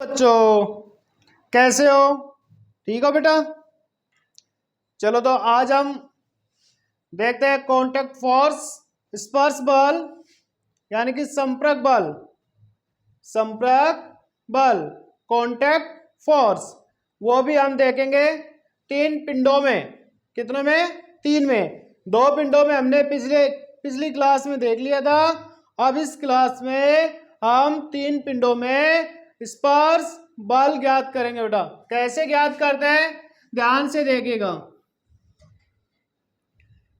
बच्चों कैसे हो? ठीक हो बेटा? चलो तो आज हम देखते हैं कॉन्टैक्ट फोर्स, स्पर्श बल यानी कि संपर्क बल कॉन्टैक्ट फोर्स, वो भी हम देखेंगे तीन पिंडों में। कितनों में? तीन में। दो पिंडों में हमने पिछली क्लास में देख लिया था। अब इस क्लास में हम तीन पिंडों में स्पर्श बल ज्ञात करेंगे बेटा। कैसे ज्ञात करते हैं ध्यान से देखिएगा।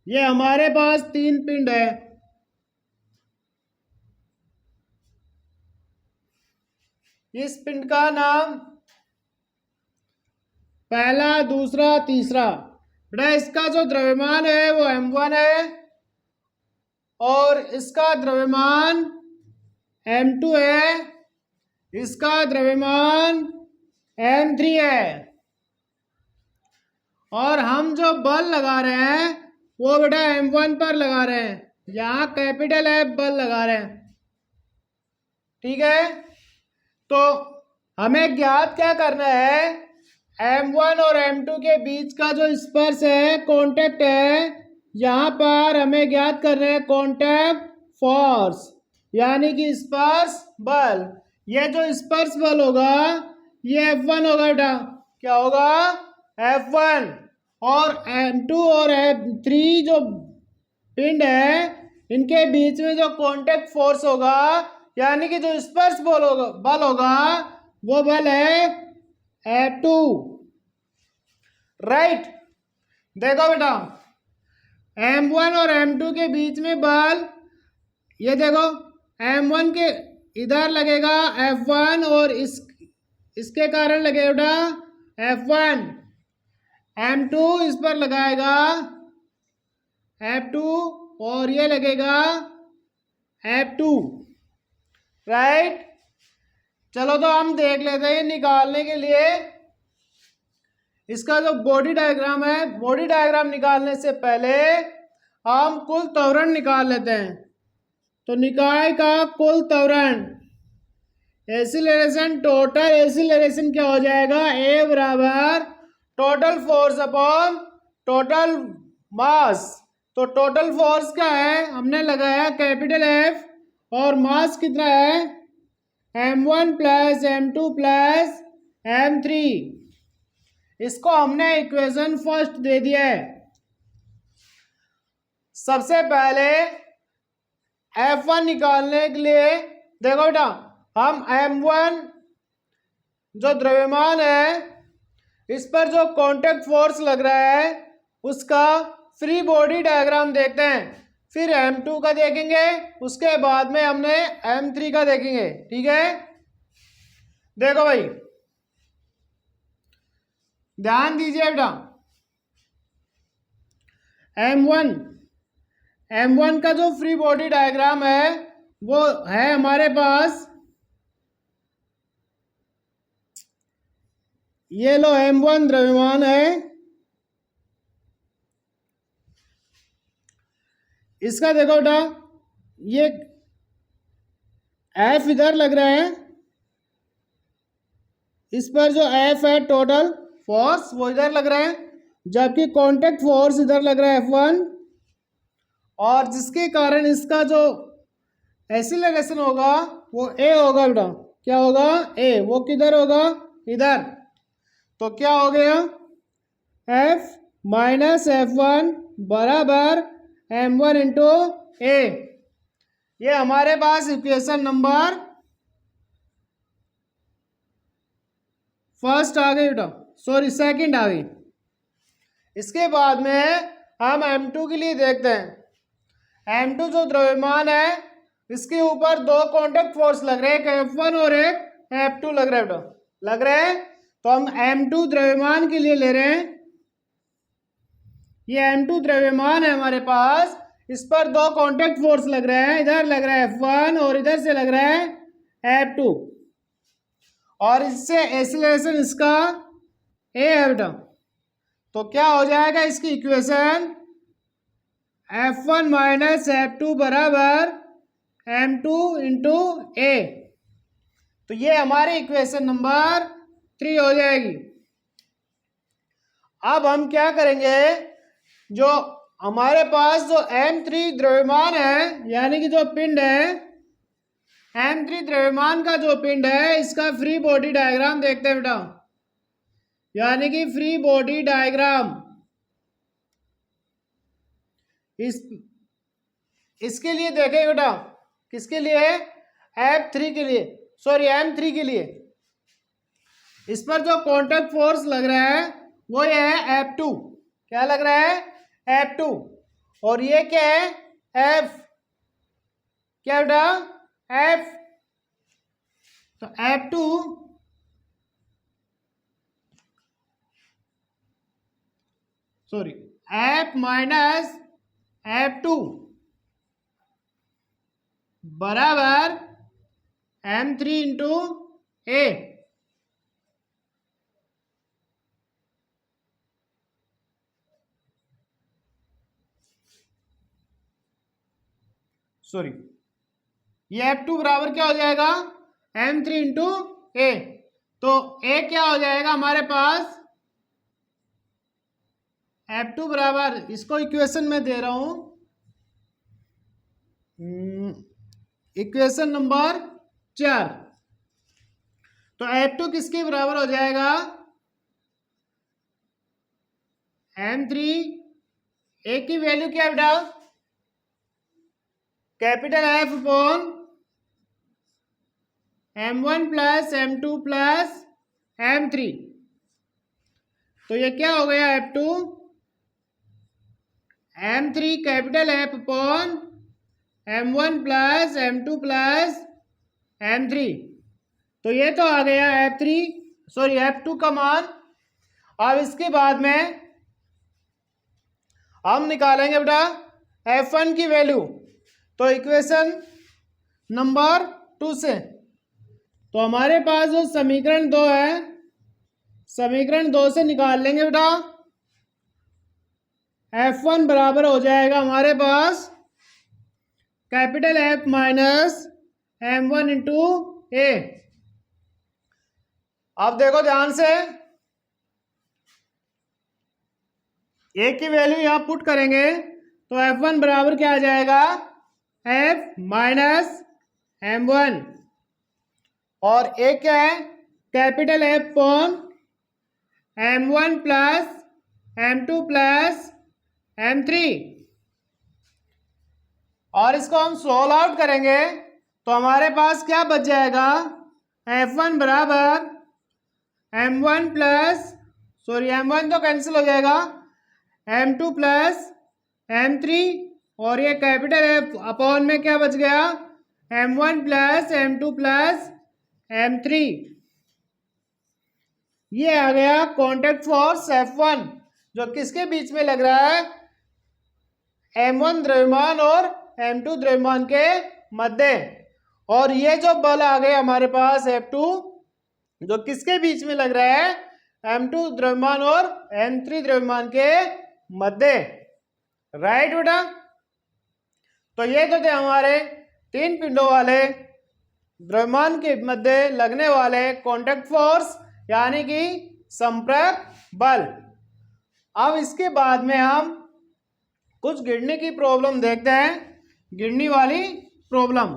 ये हमारे पास तीन पिंड है। इस पिंड का नाम पहला, दूसरा, तीसरा। बेटा इसका जो द्रव्यमान है वो m1 है और इसका द्रव्यमान m2 है, इसका द्रव्यमान m3 है। और हम जो बल लगा रहे हैं वो बेटा m1 पर लगा रहे हैं। यहाँ कैपिटल F बल लगा रहे हैं। ठीक है, तो हमें ज्ञात क्या करना है? m1 और m2 के बीच का जो स्पर्श है, कांटेक्ट है, यहाँ पर हमें ज्ञात करना है कांटेक्ट फोर्स यानी कि स्पर्श बल। ये जो स्पर्श बल होगा ये F1 होगा बेटा। क्या होगा? F1। और M2 और M3 जो पिंड है इनके बीच में जो कांटेक्ट फोर्स होगा यानी कि जो स्पर्श बल होगा वो बल है F2। राइट, देखो बेटा M1 और M2 के बीच में बल, ये देखो M1 के इधर लगेगा F1 और इसके कारण लगेगा बेटा F1। M2 इस पर लगाएगा F2 और ये लगेगा F2। राइट, चलो तो हम देख लेते हैं निकालने के लिए इसका जो बॉडी डायग्राम है। बॉडी डायग्राम निकालने से पहले हम कुल त्वरण निकाल लेते हैं। तो निकाय का कुल त्वरण, एक्सीलरेशन, टोटल एक्सीलरेशन क्या हो जाएगा? A बराबर total force upon total mass. तो टोटल फोर्स क्या है? हमने लगाया कैपिटल F और मास कितना है? m1 plus m2 plus m3। इसको हमने इक्वेशन फर्स्ट दे दिया है। सबसे पहले F1 निकालने के लिए देखो बेटा, हम M1 जो द्रव्यमान है इस पर जो कांटेक्ट फोर्स लग रहा है उसका फ्री बॉडी डायग्राम देखते हैं, फिर M2 का देखेंगे, उसके बाद में हमने M3 का देखेंगे। ठीक है, देखो भाई ध्यान दीजिए बेटा। M1 का जो फ्री बॉडी डायग्राम है वो है हमारे पास, ये लो M1 द्रव्यमान है, इसका देखो बेटा ये F इधर लग रहा है, इस पर जो F है टोटल फोर्स वो इधर लग रहा है, जबकि कांटेक्ट फोर्स इधर लग रहा है F1, और जिसके कारण इसका जो एक्सीलरेशन होगा वो A होगा बेटा। क्या होगा? A। वो किधर होगा? इधर। तो क्या हो गया? F माइनस F1 बराबर M1 इंटू A। ये हमारे पास इक्वेशन नंबर फर्स्ट आ गई बेटा, सॉरी सेकंड आ गई। इसके बाद में हम M2 के लिए देखते हैं। M2 जो द्रव्यमान है इसके ऊपर दो कांटेक्ट फोर्स लग रहे हैं, एक F1 और एक F2 लग रहा है बेटा, लग रहे हैं। तो हम M2 द्रव्यमान के लिए ले रहे हैं। ये M2 द्रव्यमान है हमारे पास, इस पर दो कांटेक्ट फोर्स लग रहे हैं, इधर लग रहा है F1 और इधर से लग रहा है F2, और इससे एक्सीलरेशन इसका A है बेटा। तो क्या हो जाएगा इसकी इक्वेशन? F1 माइनस F2 बराबर M2 इंटू A। तो ये हमारी इक्वेशन नंबर 3 हो जाएगी। अब हम क्या करेंगे, जो हमारे पास जो M3 द्रव्यमान है, यानी कि जो पिंड है, M3 द्रव्यमान का जो पिंड है, इसका फ्री बॉडी डायग्राम देखते हैं बेटा। यानी कि फ्री बॉडी डायग्राम इसके लिए देखें बेटा। किसके लिए? F3 के लिए, सॉरी M3 के लिए। इस पर जो कॉन्टैक्ट फोर्स लग रहा है वो ये है F2। क्या लग रहा है? F2। और ये क्या है? F। क्या बेटा? F। तो F2 sorry F minus F2 बराबर M3 इंटू A। सॉरी, ये F2 बराबर क्या हो जाएगा? M3 into A। तो A क्या हो जाएगा हमारे पास? F2 बराबर, इसको इक्वेशन में दे रहा हूं, इक्वेशन नंबर 4। तो F2 किसके बराबर हो जाएगा? M3। A की वैल्यू क्या बेटा? Capital F upon M1 plus M2 plus M3। तो ये क्या हो गया? F2 M3 capital F upon M1 plus M2 plus M3। तो ये तो आ गया F3 सॉरी F2 का मान। अब इसके बाद में हम निकालेंगे बेटा F1 की वैल्यू। तो इक्वेशन नंबर 2 से, तो हमारे पास जो समीकरण 2 है, समीकरण 2 से निकाल लेंगे बेटा। F1 बराबर हो जाएगा हमारे पास capital F minus M1 into A। अब देखो ध्यान से, A की वैल्यू यहां पुट करेंगे तो F1 बराबर क्या आ जाएगा? F minus M1। और A क्या है? Capital F upon M1 plus M2 plus M3। और इसको हम सोल्व आउट करेंगे तो हमारे पास क्या बच जाएगा? F1 बराबर M1 प्लस सॉरी M1 तो कैंसिल हो जाएगा, M2 प्लस M3। और ये कैपिटल F अपॉन में क्या बच गया? M1 plus M2 plus M3। ये आ गया कॉन्टैक्ट फोर्स F1, जो किसके बीच में लग रहा है? M1 द्रव्यमान और M2 द्रव्यमान के मध्य। और ये जो बल आ गया हमारे पास F2, जो किसके बीच में लग रहा है? M2 द्रव्यमान और M3 द्रव्यमान के मध्य। राइट बेटा। तो ये तो थे हमारे 3 पिंडों वाले द्रव्यमान के मध्य लगने वाले कॉन्टैक्ट फोर्स, यानी कि संपर्क बल। अब इसके बाद में हम कुछ गिरने की प्रॉब्लम देखते हैं। गिरनी वाली प्रॉब्लम,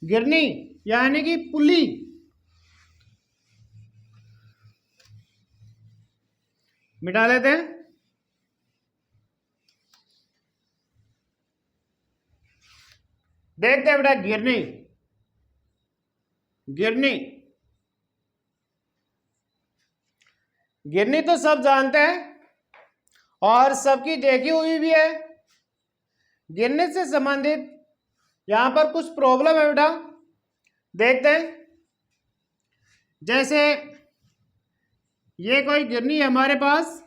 गिरनी यानी कि पुली। मिटा लेते हैं। देखते हैं बेटा गिरनी। गिरनी, गिरनी तो सब जानते हैं और सबकी देखी हुई भी है। गिरने से संबंधित यहां पर कुछ प्रॉब्लम है बेटा, देखते हैं। जैसे ये कोई गिरनी है हमारे पास,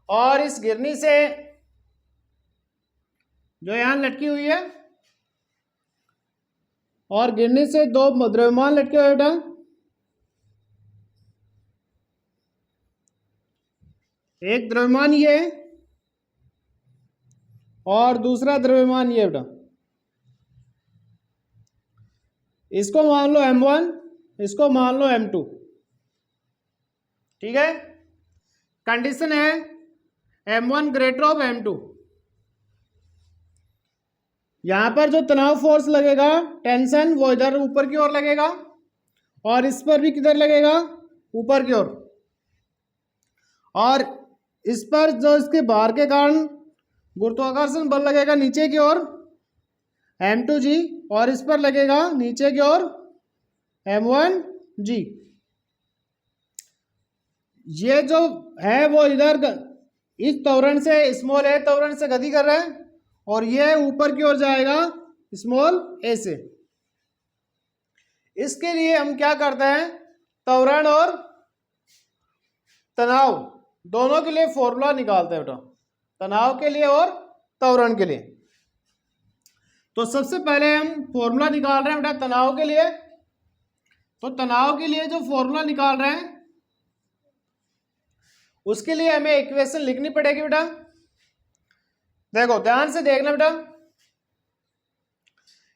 और इस गिरनी से जो यहां लटकी हुई है, और गिरनी से 2 द्रव्यमान लटके हुए बेटा। एक द्रव्यमान ये और दूसरा द्रव्यमान ये बेटा। इसको मान लो M1, इसको मान लो M2। ठीक है, कंडीशन है M1 ग्रेटर ऑफ M2। यहां पर जो तनाव फोर्स लगेगा, टेंशन, वो इधर ऊपर की ओर लगेगा और इस पर भी किधर लगेगा, ऊपर की ओर। और इस पर जो इसके भार के कारण गुरुत्वाकर्षण बल लगेगा नीचे की ओर M2G, और इस पर लगेगा नीचे की ओर M1G। ये जो है वो इधर इस त्वरण से, स्मॉल a त्वरण से गति कर रहा है और ये ऊपर की ओर जाएगा स्मॉल a से। इसके लिए हम क्या करते हैं, त्वरण और तनाव दोनों के लिए फॉर्मूला निकालते हैं बेटा, तनाव के लिए और त्वरण के लिए। तो सबसे पहले हम फॉर्मूला निकाल रहे हैं बेटा तनाव के लिए। तो तनाव के लिए जो फॉर्मूला निकाल रहे हैं उसके लिए हमें इक्वेशन लिखनी पड़ेगी बेटा। देखो ध्यान से देखना बेटा,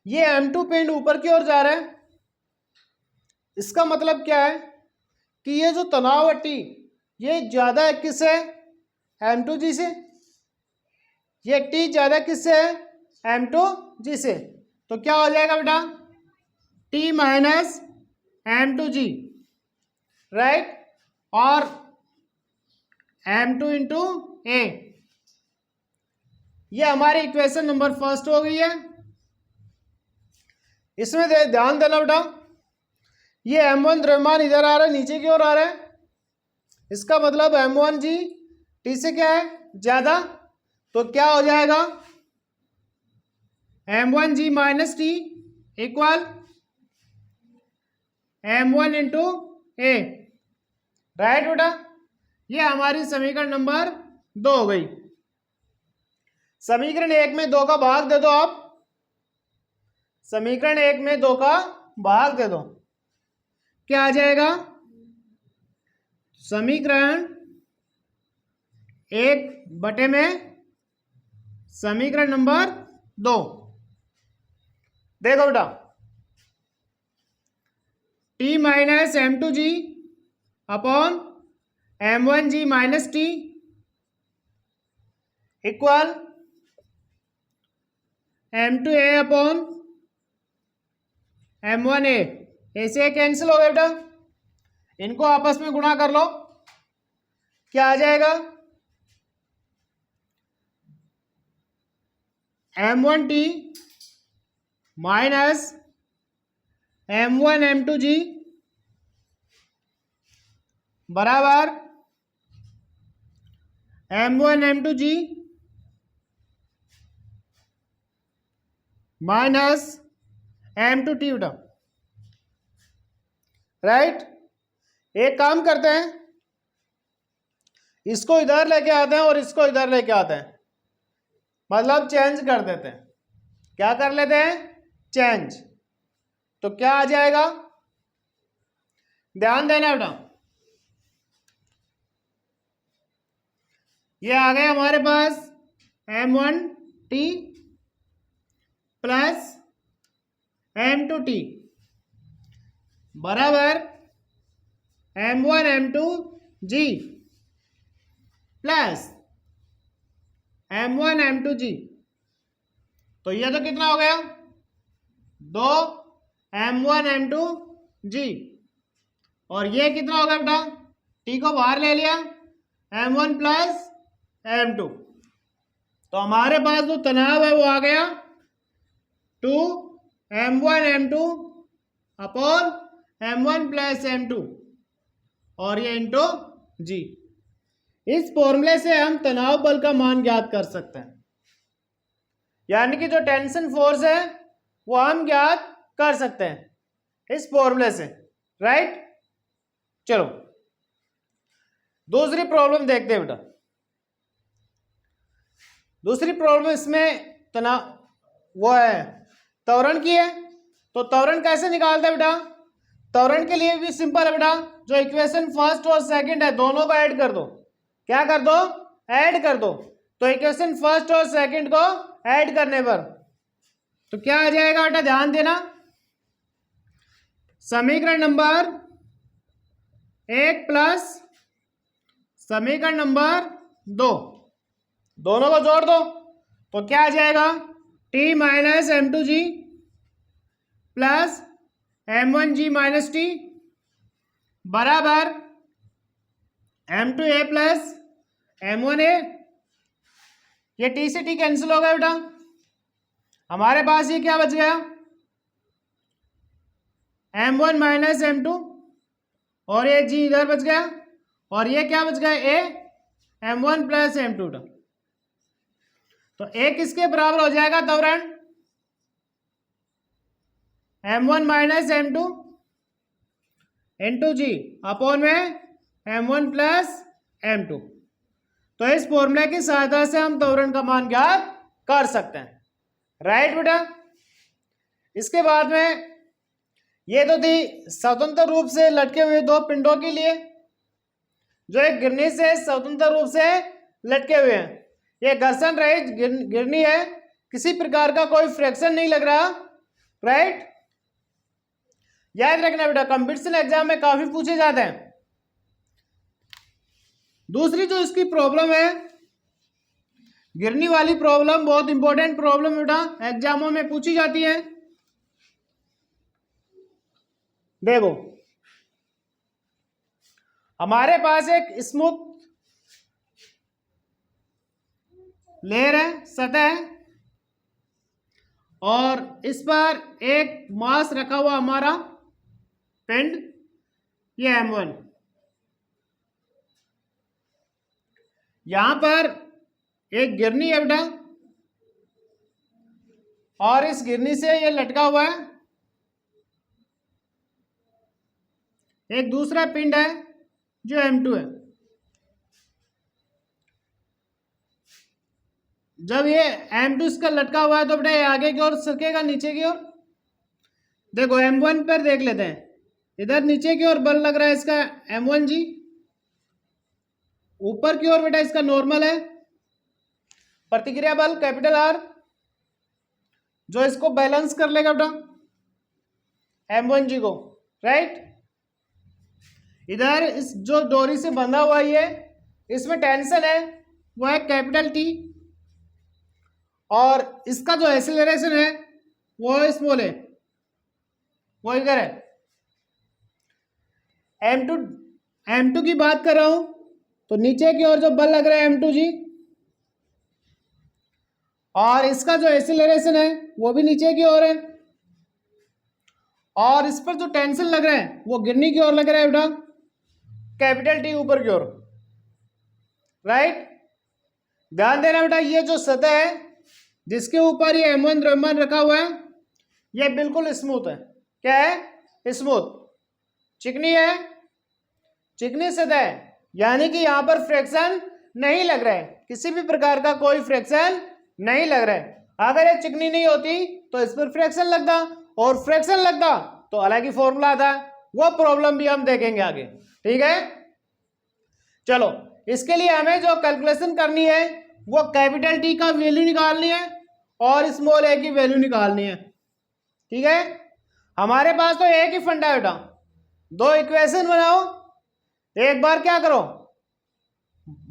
ये M2 पिंड ऊपर की ओर जा रहा है। इसका मतलब क्या है कि ये जो तनाव है T, ये ज्यादा है किससे, M2G से। ये T ज्यादा किससे है, M2G से। तो क्या हो जाएगा बेटा, T माइनस M2G, राइट, और M2 इंटू A। ये हमारी इक्वेशन नंबर फर्स्ट हो गई है। इसमें ध्यान देना बेटा, ये M1 द्रव्यमान इधर आ रहा है, नीचे की ओर आ रहा है। इसका मतलब M1G T से क्या है, ज्यादा। तो क्या हो जाएगा, M1G minus T equal M1 into A, right बेटा। ये हमारी समीकरण नंबर 2 हो गई। समीकरण 1 में 2 का भाग दे दो आप, समीकरण 1 में 2 का भाग दे दो, क्या आ जाएगा, समीकरण 1 बटे में समीकरण नंबर 2। देखो बेटा, T minus M2G upon M1G minus T equal M2A upon M1A। ऐसे कैंसिल हो गए बेटा, इनको आपस में गुणा कर लो, क्या आ जाएगा, M1T माइनस M1 M2G बराबर M1 M2G माइनस M2T बेटा, राइट। एक काम करते हैं, इसको इधर लेके आते हैं और इसको इधर लेके आते हैं, मतलब चेंज कर देते हैं। क्या कर लेते हैं, चेंज। तो क्या आ जाएगा, ध्यान देना बेटा, ये आ गया हमारे पास M1T प्लस M2T बराबर M1 M2G plus M1 M2G। तो ये तो कितना हो गया, 2 M1 M2G, और ये कितना होगा बेटा, T को बाहर ले लिया, M1 प्लस M2। तो हमारे पास जो तनाव है वो आ गया 2 M1 M2 upon M1 plus M2, और ये इंटू G। इस फॉर्मूले से हम तनाव बल का मान ज्ञात कर सकते हैं, यानी कि जो टेंशन फोर्स है वो हम ज्ञात कर सकते हैं इस फॉर्मूले से, राइट। चलो दूसरी प्रॉब्लम देखते हैं बेटा। दूसरी प्रॉब्लम इसमें तनाव वो है त्वरण की है। तो त्वरण कैसे निकालते हैं बेटा, त्वरण के लिए भी सिंपल है बेटा, जो इक्वेशन फर्स्ट और सेकंड है दोनों को ऐड कर दो। क्या कर दो, ऐड कर दो। तो इक्वेशन फर्स्ट और सेकंड को ऐड करने पर तो क्या आ जाएगा बेटा, ध्यान देना, समीकरण नंबर 1 प्लस समीकरण नंबर 2, दोनों को जोड़ दो तो क्या आ जाएगा, t minus M two g plus m one g minus T बराबर m two a plus m one a. ये टी से टी कैंसिल हो गया बेटा, हमारे पास ये क्या बच गया, M one minus M two, और ये जी इधर बच गया, और ये क्या बच गया, a m one plus m two. तो ए किसके बराबर हो जाएगा त्वरण, m one minus M two into g upon में m one plus m two. तो इस फॉर्मूले की सहायता से हम त्वरण का मान ज्ञात कर सकते हैं, राइट बेटा। इसके बाद में ये तो थी स्वतंत्र रूप से लटके हुए दो पिंडों के लिए, जो एक गिरनी से स्वतंत्र रूप से लटके हुए हैं। ये घर्षण रहित गिरनी है, किसी प्रकार का कोई फ्रैक्शन नहीं लग रहा, राइट। याद रखना बेटा, कंपटीशन एग्जाम में काफी पूछे जाते हैं। दूसरी जो इसकी प्रॉब्लम है, गिरनी वाली प्रॉब्लम, बहुत इंपॉर्टेंट प्रॉब्लम बेटा, एग्जामों में पूछी जाती है। देखो हमारे पास एक स्मूथ लेयर है, सतह है, और इस पर एक मास रखा हुआ हमारा पिंड, ये M1। यहां पर एक गिरनी है बेटा, और इस गिरनी से ये लटका हुआ है एक दूसरा पिंड है जो M2 है। जब ये M2 इसका लटका हुआ है तो बेटा ये आगे की ओर सरकेगा, नीचे की ओर। देखो M1 पर देख लेते हैं, इधर नीचे की ओर बल लग रहा है इसका M1 जी, ऊपर की ओर बेटा इसका नॉर्मल है प्रतिक्रिया बल कैपिटल R, जो इसको बैलेंस कर लेगा बेटा M1 जी को, राइट। इधर इस जो डोरी से बंधा हुआ है इसमें टेंशन है, वो है कैपिटल T, और इसका जो एक्सीलरेशन है वो स्मॉल है, वो इधर है। M2 की बात कर रहा हूं तो नीचे की ओर जो बल लग रहा है M2 जी, और इसका जो एक्सीलरेशन है वो भी नीचे की ओर है, और इस पर जो टेंशन लग रहा है वो गिरनी की ओर लग रहा है बेटा कैपिटल T ऊपर की ओर, राइट। ध्यान देना बेटा, ये जो सतह है जिसके ऊपर ये M1 द्रव्यमान रखा हुआ है ये बिल्कुल स्मूथ है। क्या है, स्मूथ, चिकनी है, चिकनी सतह है, यानी कि यहां पर फ्रैक्शन नहीं लग रहा है, किसी भी प्रकार का कोई फ्रैक्शन नहीं लग रहा है। अगर ये चिकनी नहीं होती तो इस पर फ्रैक्शन लगता, और फ्रैक्शन लगता तो अलग ही फॉर्मूला आता, वो प्रॉब्लम भी हम देखेंगे आगे, ठीक है। चलो इसके लिए हमें जो कैलकुलेशन करनी है वो कैपिटल T का वैल्यू निकालनी है और स्मॉल a की वैल्यू निकालनी है, ठीक है। हमारे पास तो एक ही फंडा है बेटा, दो इक्वेशन बनाओ, एक बार क्या करो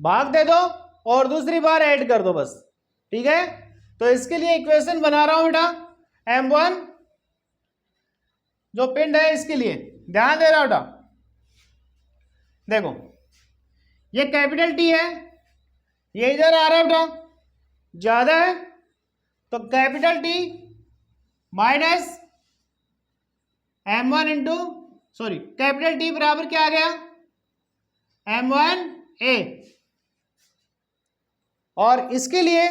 भाग दे दो और दूसरी बार ऐड कर दो बस, ठीक है। तो इसके लिए इक्वेशन बना रहा हूं बेटा M1 जो पिंड है इसके लिए, ध्यान दे रहा बेटा। देखो ये कैपिटल T है, ये इधर आ रहा है बेटा, ज्यादा है तो capital T minus M1 into sorry capital T बराबर क्या आ गया, M1A। और इसके लिए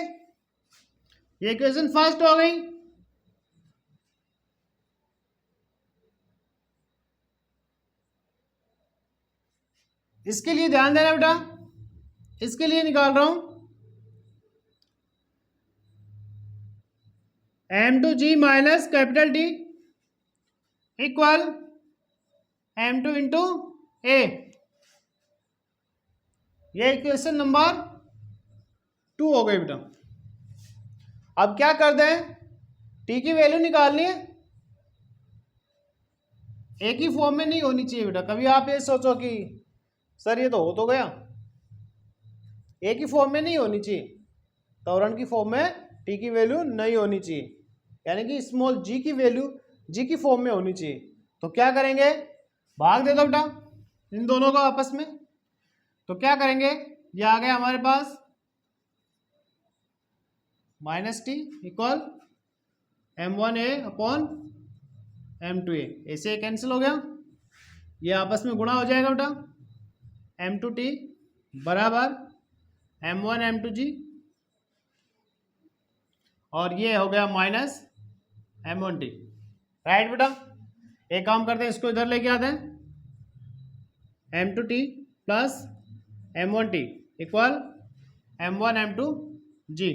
ये इक्वेशन फर्स्ट हो गई। इसके लिए ध्यान देना बेटा, इसके लिए निकाल रहा हूं M2G minus capital T equal M2 into A। ये इक्वेशन नंबर 2 हो गई बेटा। अब क्या कर दें, T की वैल्यू निकालनी है, एक ही फॉर्म में नहीं होनी चाहिए बेटा। कभी आप ये सोचो कि सर ये तो हो तो गया, एक ही फॉर्म में नहीं होनी चाहिए। त्वरण की फॉर्म में टी की वैल्यू नहीं होनी चाहिए, यानी कि स्मॉल जी की वैल्यू जी की फॉर्म में होनी चाहिए। तो क्या करेंगे, भाग दे दो बेटा इन दोनों को आपस में। तो क्या करेंगे, ये आ गया हमारे पास minus T equal m1a upon m2a, ऐसे कैंसिल हो गया, ये आपस में गुणा हो जाएगा बेटा। m2t बराबर m1 m2g, और ये हो गया माइनस m1t। राइट बेटा, एक काम करते हैं, इसको इधर लेके आते हैं, m2t plus m1t equal m1 m2g।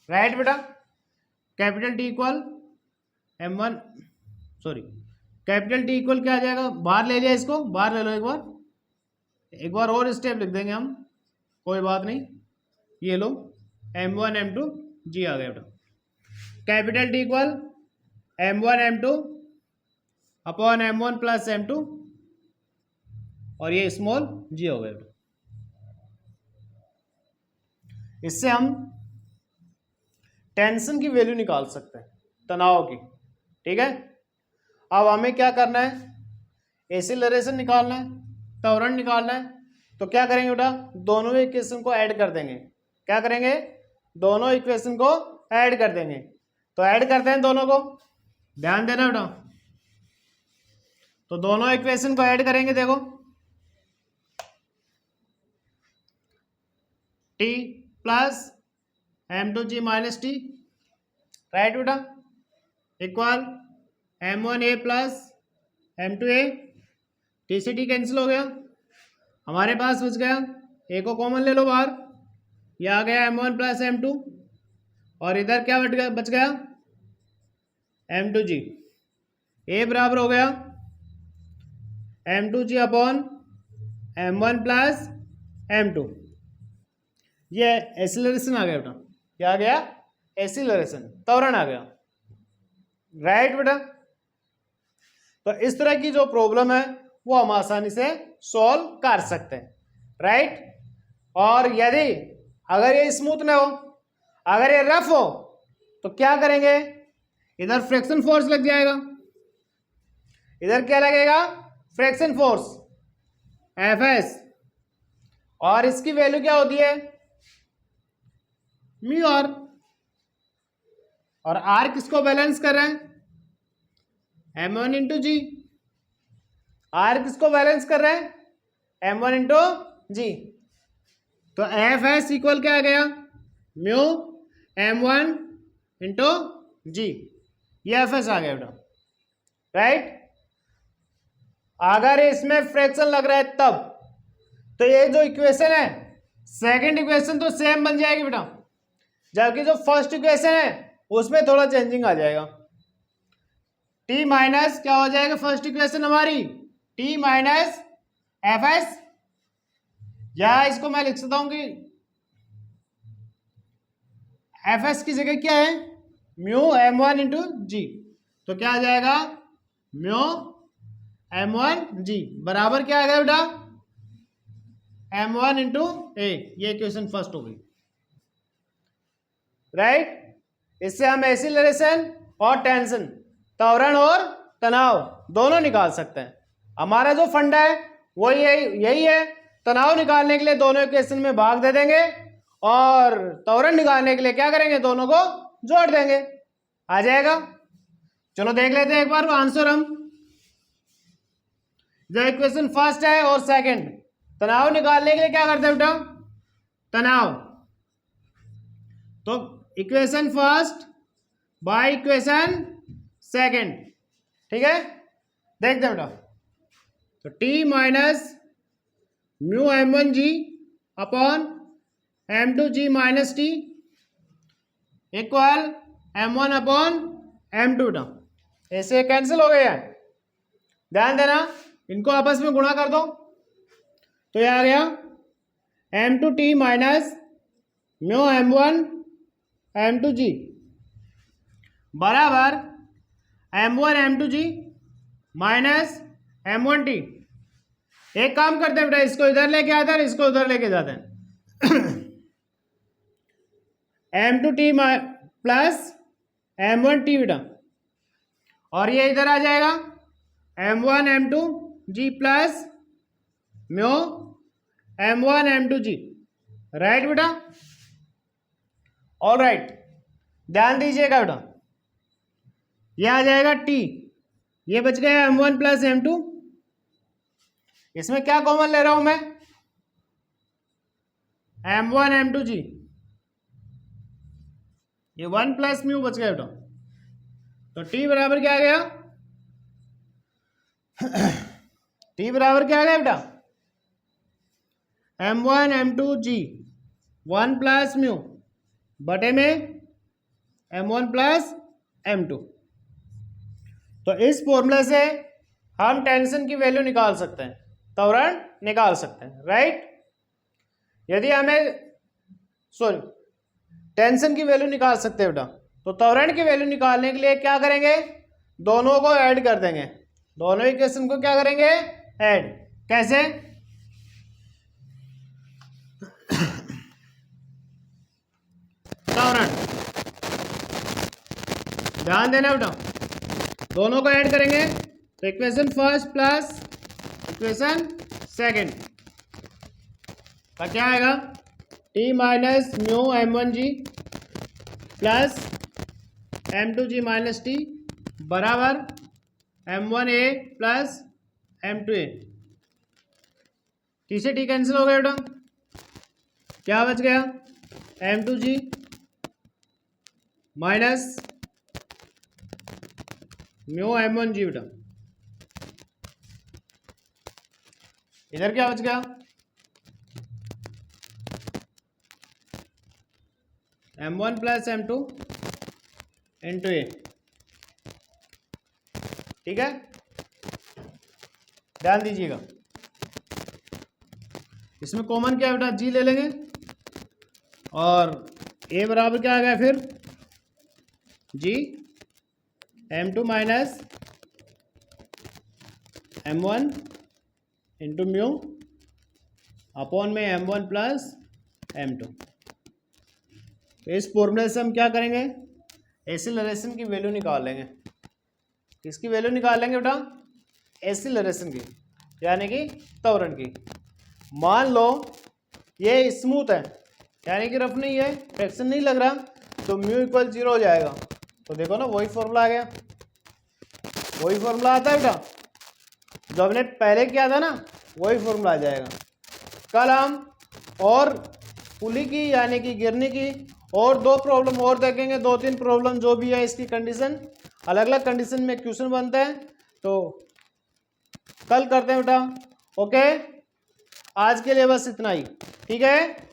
Right बेटा, capital T equal m1, sorry capital T equal क्या आ जाएगा, बाहर ले लिया, इसको बाहर ले लो एक बार और स्टेप लिख देंगे हम, कोई बात नहीं। ये लो m1 m2g आ गया बेटा। Capital T equal m1 m2 upon m1 plus m2, और ये स्मॉल g हो गया बेटा। इससे हम टेंशन की वैल्यू निकाल सकते हैं, तनाव की। ठीक है, अब हमें क्या करना है, एक्सीलरेशन निकालना है, त्वरण निकालना है। तो क्या करेंगे बेटा, दोनों इक्वेशन को ऐड कर देंगे। क्या करेंगे, दोनों इक्वेशन को ऐड कर देंगे। तो ऐड करते हैं दोनों को, ध्यान देना बेटा। तो दोनों इक्वेशन को ऐड करेंगे, देखो T plus m2g minus T, right बेटा, equal m1a plus m2a, T से टी कैंसिल हो गया, हमारे पास बच गया, ए को कॉमन ले लो बाहर, ये आ गया m1 प्लस m2, और इधर क्या बच गया m2g। ए बराबर हो गया m2g upon m1 plus m2। ये एक्सीलरेशन आ गया बेटा, क्या आ गया, एक्सीलरेशन, त्वरण आ गया। राइट बेटा, तो इस तरह की जो प्रॉब्लम है वो हम आसानी से सॉल्व कर सकते हैं। राइट, और यदि अगर ये स्मूथ ना हो, अगर ये रफ हो, तो क्या करेंगे, इधर फ्रिक्शन फोर्स लग जाएगा, इधर क्या लगेगा, फ्रिक्शन फोर्स Fs, और इसकी वैल्यू क्या होती है, म्यू आर। और आर किसको बैलेंस कर रहे हैं, m1 इंटू जी। आर किसको बैलेंस कर रहे हैं, m1 इंटू जी। तो एफ एस इक्वल क्या आ गया, म्यू m1 इंटू जी, ये एफ एस आ गया बेटा। राइट, अगर इसमें फ्रैक्शन लग रहा है तब, तो ये जो इक्वेशन है, सेकंड इक्वेशन तो सेम बन जाएगी बेटा, जबकि जो फर्स्ट इक्वेशन है उसमें थोड़ा चेंजिंग आ जाएगा। टी माइनस क्या हो जाएगा, फर्स्ट इक्वेशन हमारी टी माइनस एफ एस, या इसको मैं लिख सकता हूं कि एफ एस की जगह क्या है, म्यू m1 इंटू जी। तो क्या आ जाएगा, म्यू m1 जी बराबर क्या आ गया बेटा, m1 इंटू ए। ये इक्वेशन फर्स्ट हो गई। राइट, इससे हम एक्सीलरेशन और टेंशन, त्वरण और तनाव दोनों निकाल सकते हैं। हमारा जो फंडा है वो यही है, तनाव निकालने के लिए दोनों इक्वेशन में भाग दे देंगे, और त्वरण निकालने के लिए क्या करेंगे, दोनों को जोड़ देंगे, आ जाएगा। चलो देख लेते हैं एक बार आंसर हम। जो इक्वेशन फर्स्ट है और सेकंड, तनाव निकालने के लिए क्या करते हैं बेटा, तनाव, तो equation first by equation second. ठीक है, देखते हैं बेटा। तो T minus mu m1 g upon m2 g minus T equal m1 upon m2 बेटा, ऐसे कैंसिल हो गया है, ध्यान देना, इनको आपस में गुणा कर दो। तो ये आ गया m2t minus mu m1 m2g बराबर m1 m2g माइनस M1T। एक काम करते हैं बेटा, इसको इधर लेके आते हैं, इसको उधर लेके जाते हैं। M2T प्लस M1T बेटा, और ये इधर आ जाएगा M1 M2G plus म्यो M1 M2G। Right बेटा, ऑल राइट। ध्यान दीजिएगा बेटा, ये आ जाएगा T, ये बच गया M1 प्लस M2। इसमें क्या कॉमन ले रहा हूं मैं, M1 M2G, ये 1 प्लस म्यू बच गया बेटा। तो T बराबर क्या आ गया, T बराबर क्या आ गया बेटा, M1 M2G 1 प्लस म्यू बटे में M1 प्लस M2। तो इस फॉर्मूले से हम टेंशन की वैल्यू निकाल सकते हैं, त्वरण निकाल सकते हैं। राइट, यदि हमें टेंशन की वैल्यू निकाल सकते हैं बेटा, तो त्वरण की वैल्यू निकालने के लिए क्या करेंगे, दोनों को ऐड कर देंगे, दोनों इक्वेशन को क्या करेंगे, ऐड। कैसे, त्वरण, ध्यान देना बेटा, दोनों को ऐड करेंगे तो equation first plus equation second का क्या आएगा, T minus mu M1G plus M2G minus T बराबर M1A प्लस M2A। T से T कैंसिल हो गया बेटा, क्या बच गया, M2G माइनस म्यू M1G बेटा। इधर क्या बच गया, M1 प्लस M2 इंटू ए। ठीक है, ध्यान दीजिएगा, इसमें कॉमन क्या है बेटा, G ले लेंगे, और A बराबर क्या आ गया फिर, G M2 minus M1 into mu upon में M1 प्लस M2। तो इस फॉर्मूले से हम क्या करेंगे, एक्सीलरेशन की वैल्यू निकाल लेंगे। किसकी वैल्यू निकाल लेंगे बेटा, एक्सीलरेशन की, यानी कि त्वरण की। मान लो ये स्मूथ है, यानी कि रफ नहीं है, फ्रैक्शन नहीं लग रहा, तो म्यू इक्वल 0 हो जाएगा। तो देखो ना, वही फॉर्मूला आ गया, वही फॉर्मूला आता है बेटा, जो हमने पहले किया था ना, वही फॉर्मूला आ जाएगा। कल हम और पुली की यानी कि गिरने की और 2 प्रॉब्लम और देखेंगे, 2-3 प्रॉब्लम जो भी है इसकी कंडीशन, अलग अलग कंडीशन में क्वेश्चन बनते हैं, तो कल करते हैं बेटा। ओके, आज के लिए बस इतना ही, ठीक है।